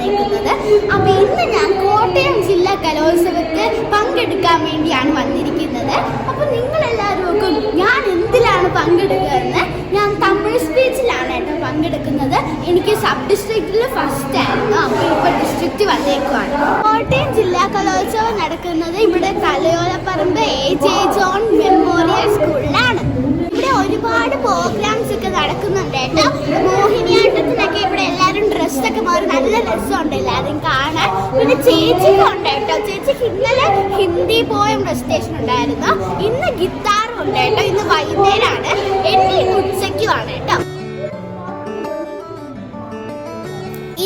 വന്നേക്കുന്നത്. അപ്പോൾ ഇന്ന് ഞാൻ കോട്ടയം ജില്ലാ കലോത്സവത്തിൽ പങ്കെടുക്കാൻ വേണ്ടിയാണ് വന്നിരിക്കുന്നത്. അപ്പോൾ നിങ്ങളെല്ലാവർക്കും ഞാൻ എന്തിലാണ് പങ്കെടുക്കുകയെന്ന്, ഞാൻ തമിഴ് സ്പീച്ചിലാണ് കേട്ടോ പങ്കെടുക്കുന്നത്. എനിക്ക് സബ് ഡിസ്ട്രിക്റ്റിൽ ഫസ്റ്റ് ആയിരുന്നു. അപ്പോൾ ഇപ്പോൾ ഡിസ്ട്രിക്റ്റ് വന്നേക്കുവാണ്. കോട്ടയം ജില്ലാ കലോത്സവം നടക്കുന്നത് ഇവിടെ തലയോലപ്പറമ്പ് AJ ജോൺ മെമ്മോറിയൽ സ്കൂളിലാണ്. ഇവിടെ ഒരുപാട് പ്രോഗ്രാംസ് ഒക്കെ നടക്കുന്നുണ്ട് കേട്ടോ. മോഹിനിയാട്ടത്തിനൊക്കെ ഇവിടെ എല്ലാവരും ഡ്രസ്സൊക്കെ മാറി നല്ല രസമുണ്ട് എല്ലാവരും കാണാൻ. പിന്നെ ചേച്ചിക്കും ഉണ്ട് കേട്ടോ. ചേച്ചിക്ക് ഇന്നലെ ഹിന്ദി പോയം റെസിറ്റേഷൻ ഉണ്ടായിരുന്നു. ഇന്ന് ഗിത്താറും ഉണ്ട് കേട്ടോ. ഇന്ന് വൈകുന്നേരമാണ്. എന്നെ ഇന്ന് ഉച്ചയ്ക്കുമാണ് കേട്ടോ.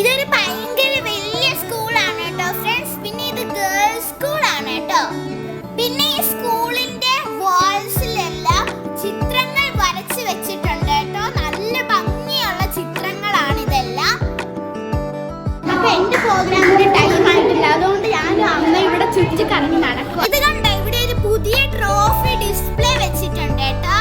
ഇതൊരു ഭയങ്കര വലിയ സ്കൂളാണ് കേട്ടോ ഫ്രണ്ട്സ്. പിന്നെ ഇത് ഗേൾസ് സ്കൂളാണ് കേട്ടോ. പിന്നെ ഈ സ്കൂളിന്റെ വാൾസിലെല്ലാം ചിത്രങ്ങൾ വരച്ച് വെച്ചിട്ടുണ്ട് കേട്ടോ. നല്ല ഭംഗിയുള്ള ചിത്രങ്ങളാണ് ഇതെല്ലാം. അപ്പൊ എന്റെ പ്രോഗ്രാമിന്റെ ടൈം ആയിട്ടില്ല, അതുകൊണ്ട് ഞാനും അമ്മ ഇവിടെ ചുറ്റി കറങ്ങി നടക്കും. ഇത് കണ്ടോ, ഇവിടെ ഒരു പുതിയ ട്രോഫി ഡിസ്പ്ലേ വെച്ചിട്ടുണ്ട് കേട്ടോ.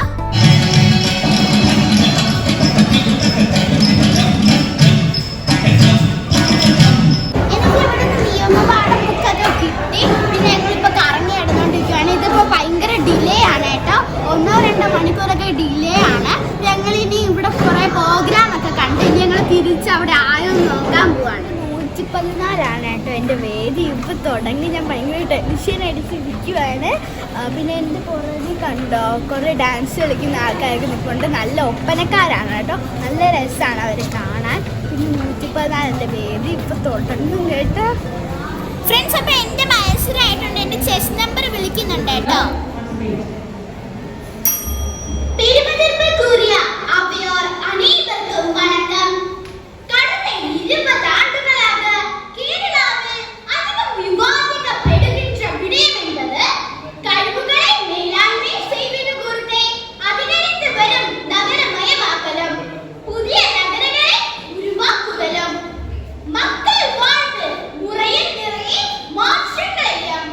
മണിക്കൂറൊക്കെ ഡിലേ ആണ്. ഞങ്ങൾ ഇനി ഇവിടെ കുറെ പ്രോഗ്രാം ഒക്കെ കണ്ട് ഇനി ഞങ്ങൾ തിരിച്ച് അവിടെ ആയൊന്ന് നോക്കാൻ പോവാണ്. 114 കേട്ടോ എൻ്റെ വേദി. ഇപ്പം തുടങ്ങി. ഞാൻ ഭയങ്കര ടെൻഷൻ അടിച്ചിരിക്കുവാണ്. പിന്നെ എൻ്റെ പുറകിൽ കണ്ടോ കുറേ ഡാൻസ് കളിക്കുന്ന ആൾക്കാരൊക്കെ നിൽക്കുന്നുണ്ട്. നല്ല ഒപ്പനക്കാരാണ് കേട്ടോ. നല്ല രസമാണ് അവർ കാണാൻ. പിന്നെ 114 എൻ്റെ വേദി ഇപ്പം തുടങ്ങും കേട്ടോ ഫ്രണ്ട്സ്. അപ്പം എൻ്റെ മത്സരമായിട്ടുണ്ട്. എൻ്റെ ചെസ് നമ്പർ വിളിക്കുന്നുണ്ട് കേട്ടോ. பெருமதிப்பு கூறிய அவையோர் அனைவருக்கும் வணக்கம். கடந்த 20 ஆண்டுகளாக கேரளாவில் அதிகம் விவாதிக்கப்படுகின்ற விடயம் என்பது கழிவுகளை மேலாண்மை செய்வது குறித்தே. அதிகரித்து வரும் நகரமயமாக்கலும் புதிய நகரங்களை உருவாக்குதலும் மக்கள் வாழ்வு முறையில் நிறைய மாற்றங்களையும்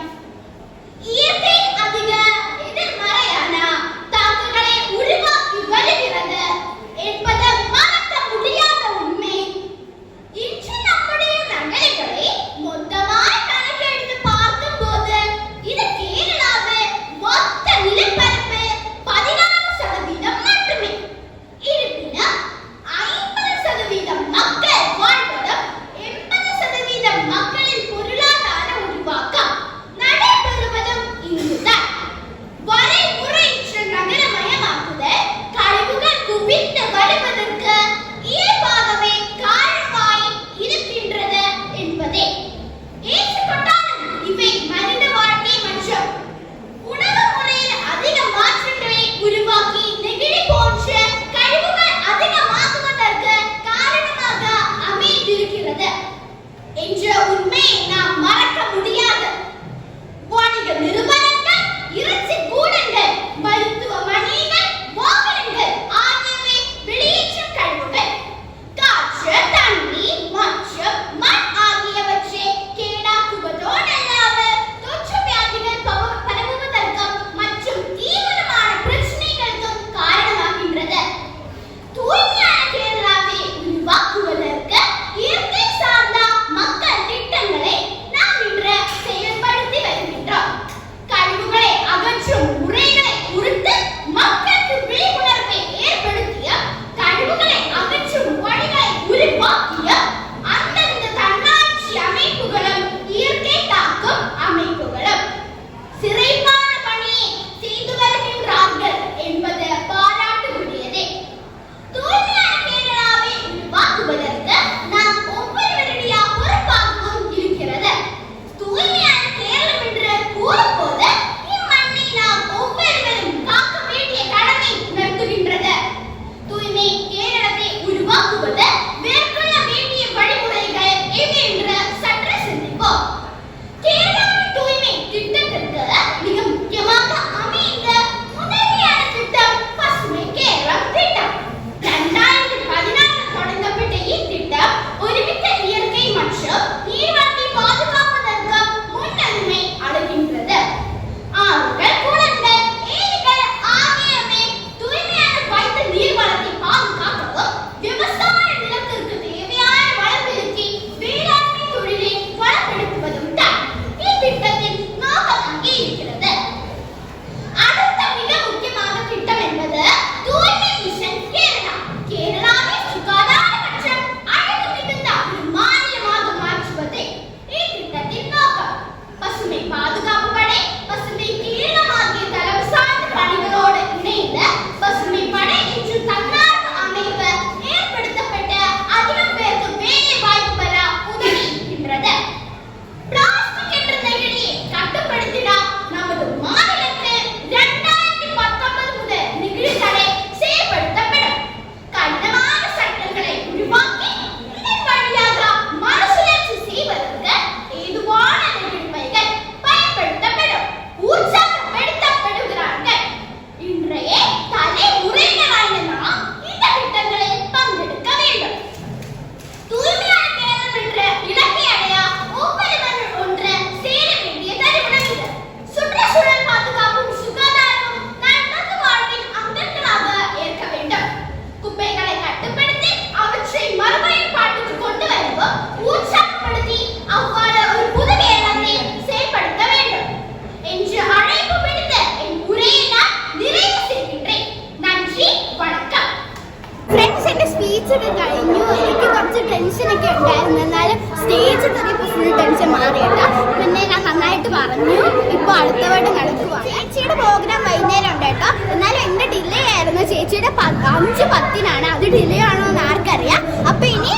അടുത്തവട്ടം നടക്കുവാണ്. ചേച്ചിയുടെ പ്രോഗ്രാം വൈകുന്നേരം ഉണ്ട് കേട്ടോ. എന്നാലും എൻ്റെ ഡിലേ ആയിരുന്നു. ചേച്ചിയുടെ 5:10 അത് ഡിലേ ആണോ എന്ന് ആർക്കറിയാം. അപ്പൊ ഇനി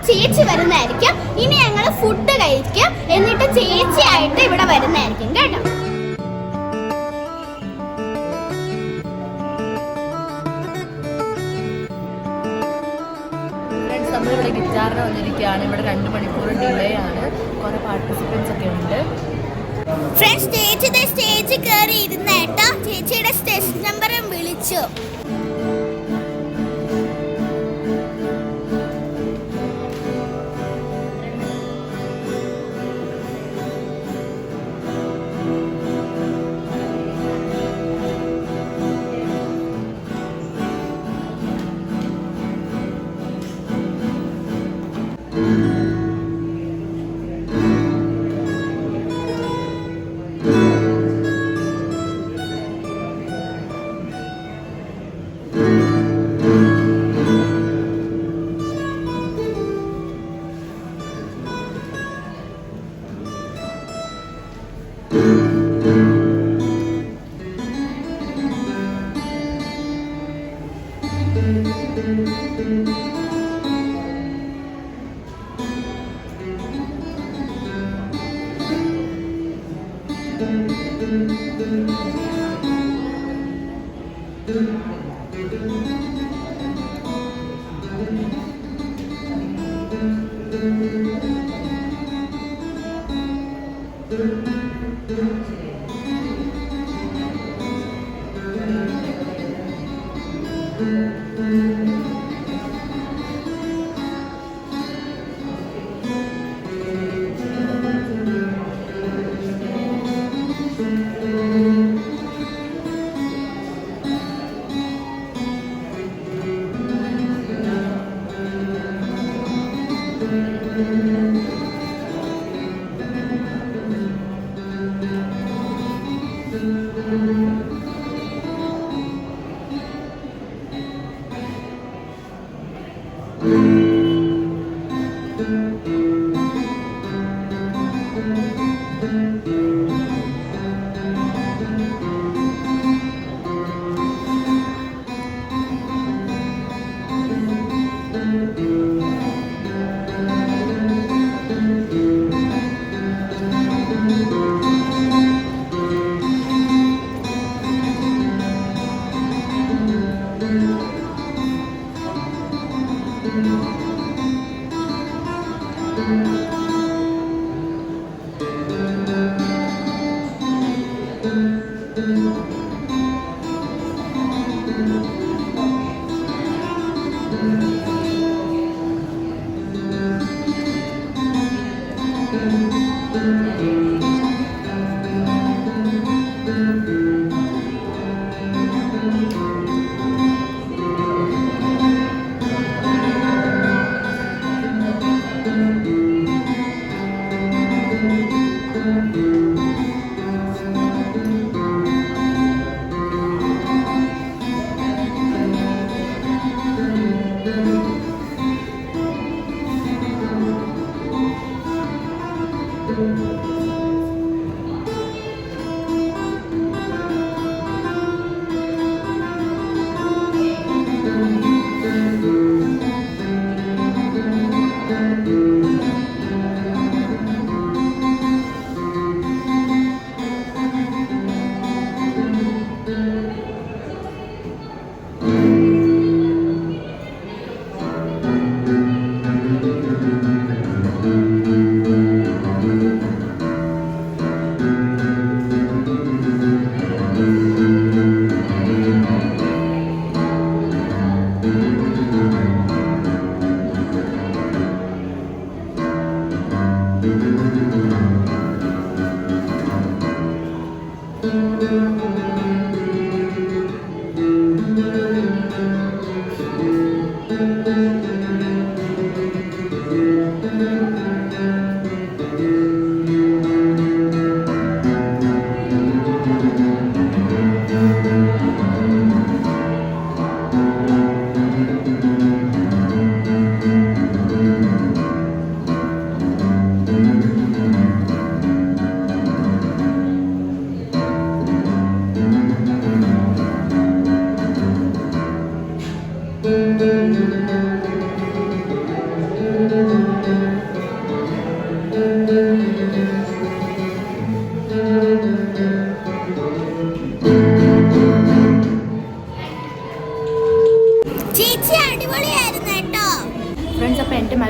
ചേച്ചി വരുന്നതായിരിക്കും. ഇനി ഞങ്ങൾ ഫുഡ് കഴിക്കും, എന്നിട്ട് ചേച്ചിയായിട്ട് ഇവിടെ വരുന്നതായിരിക്കും കേട്ടോ. നമ്മളിവിടെ ഗിറ്റാറിന് വന്നിരിക്കുകയാണ്. ഇവിടെ 2 മണിക്കൂർ ഡിലേ ആണ്. കുറെ പാർട്ടിസിപ്പൻസ് ഒക്കെ ഉണ്ട്. ഫ്രണ്ട്സ്, സ്റ്റേജ് കയറി ഇരുന്നേട്ടോ. ചേച്ചിയുടെ സ്റ്റേജ് നമ്പറും വിളിച്ചു.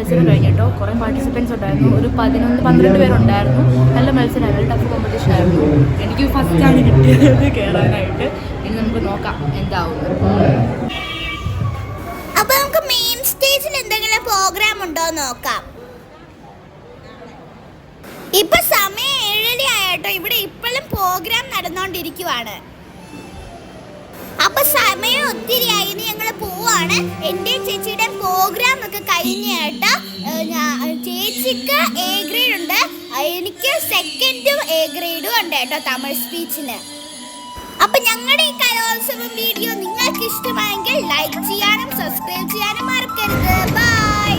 മത്സരം കഴിഞ്ഞിട്ടോ. കുറേ പാർട്ടിസിപ്പൻസ് ഉണ്ടായിരുന്നു, ഒരു 11-12 പേരുണ്ടായിരുന്നു. നല്ല മത്സരമായിരുന്നു, ടഫ് കോമ്പറ്റീഷൻ ആയിരുന്നു. എനിക്ക് ഫസ്റ്റാണ് കിട്ടിയത് കയറാനായിട്ട്. ഇനി നമുക്ക് നോക്കാം എന്താവും. അപ്പൊ നമുക്ക് മെയിൻ സ്റ്റേജിൽ എന്തെങ്കിലും പ്രോഗ്രാം ഉണ്ടോ നോക്കാം. ഇപ്പൊ സമയം 7:30 ആയിട്ടോ. ഇവിടെ ഇപ്പോഴും പ്രോഗ്രാം നടന്നുകൊണ്ടിരിക്കുവാണ്. അപ്പൊ സമയം ഒത്തിരി ആയി, ഞങ്ങൾ പോവാണ്. എൻ്റെ ചേച്ചിയുടെ പ്രോഗ്രാം ഒക്കെ കഴിഞ്ഞായിട്ട് ചേച്ചിക്ക് A ഗ്രേഡ് ഉണ്ട്, എനിക്ക് സെക്കൻഡും A ഗ്രേഡും ഉണ്ട് കേട്ടോ തമിഴ് സ്പീച്ചിന്. അപ്പൊ ഞങ്ങളുടെ ഈ കലോത്സവം വീഡിയോ നിങ്ങൾക്ക് ഇഷ്ടമായെങ്കിൽ ലൈക്ക് ചെയ്യാനും സബ്സ്ക്രൈബ് ചെയ്യാനും മറക്കരുത്. ബൈ.